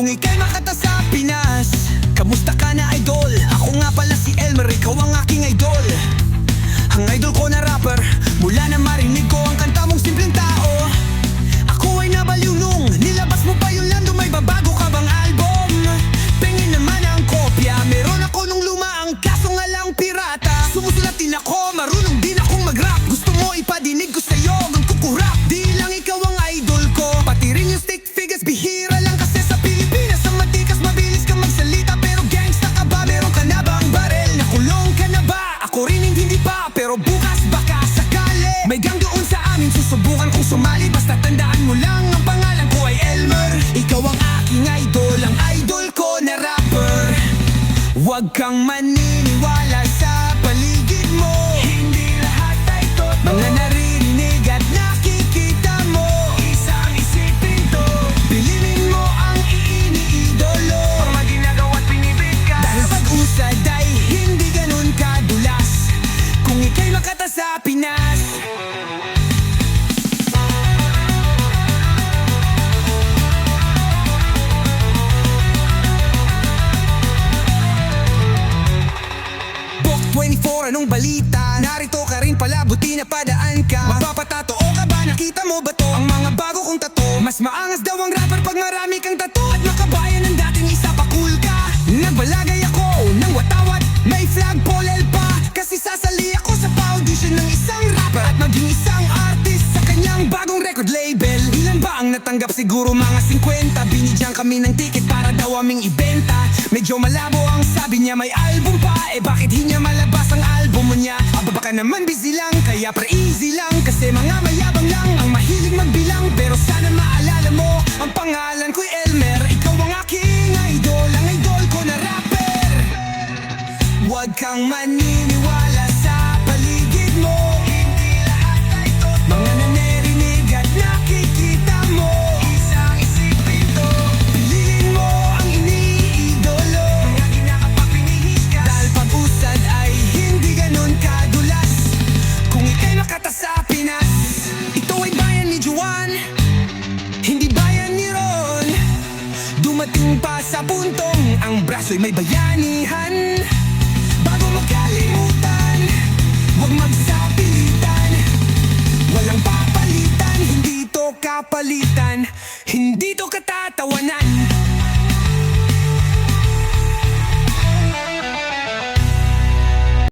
ika'y makata sa Pinas. Kamusta ka na, idol? Ako nga pala si Elmer, ikaw ang aking idol. Ang idol ko na rapper, mula na marinig ko ang kanta mong simpleng tao. Ako ay nabaliw nung nilabas mo pa yung Lando. May babago ka bang album? Pengin naman ang kopya, meron ako nung luma, ang kaso nga lang pirata. Sumusulat din ako, marunong din akong mag-rap. Gusto mo ipadinig ko sa'yo ang kukurap. Di lang ikaw ang idol ko, pati rin yung stick figures. Bihira lang kasi sa Pilipinas ang matikas, mabilis kang magsalita. Pero gangsta ka ba? Meron ka na ba ang barel? Nakulong ka na ba? Ako rin hindi pa, pero bukas baka sakali. May gang doon sa amin, susubukan kong sumali. Basta tandaan mo lang, ang pangalan ko ay Elmer. Ikaw ang aking idol, ang idol ko na rapper. Huwag kang maniniwala sa paligid mo. Hindi lahat ay totoo. Mga naririnig at nakikita mo, isang isipin to. Bilinin mo ang iniidolo, mga ginagawa't binibigkas. Dahil pag-usad ay hindi ganun kadulas kung ika'y makata sa Pinas. Book 24, anong balita? Narito ka rin pala, buti na padaan ka. Magpapatatoo ka ba? Nakita mo ba to? Ang mga bago kong tato, mas maangas daw ang rapper pag marami kang tato. At makabayan ng dating isa pa cool ka. Nagbalagay ako ng watawat, may flagpole pa. Kasi sasali ako sa foundation ng isang rapper at maging isang artist sa kanyang bagong record label. Ilan ba ang natanggap? Siguro mga 50. Binigyan kami ng ticket para daw aming ibenta. Medyo malabo ang sabi niya, may album pa. Eh bakit hindi niya malabas ang album mo niya? Aba baka naman busy lang, kaya pre-easy lang. Kasi mga mayabang lang ang mahilig magbilang. Pero sana maalala mo, ang pangalan ko'y Elmer. Ikaw ang aking idol, ang idol ko na rapper. Huwag kang maniniwala sa paligid mo. Hindi lahat ay totoo. Mga nanirinig at nakikita mo, isang isipin to. Piliin mo ang iniidolo, mga ginakapag-pinihiskas. Dahil pag-usad ay hindi ganun kadulas kung ika'y makata sa Pinas. Ito ay bayan ni Juan, hindi bayan ni Ron. Dumating pa sa puntong ang braso'y may bayanihan. Bago magkalimutan, huwag magsapilitan. Walang papalitan, hindi to kapalitan, hindi to katatawanan.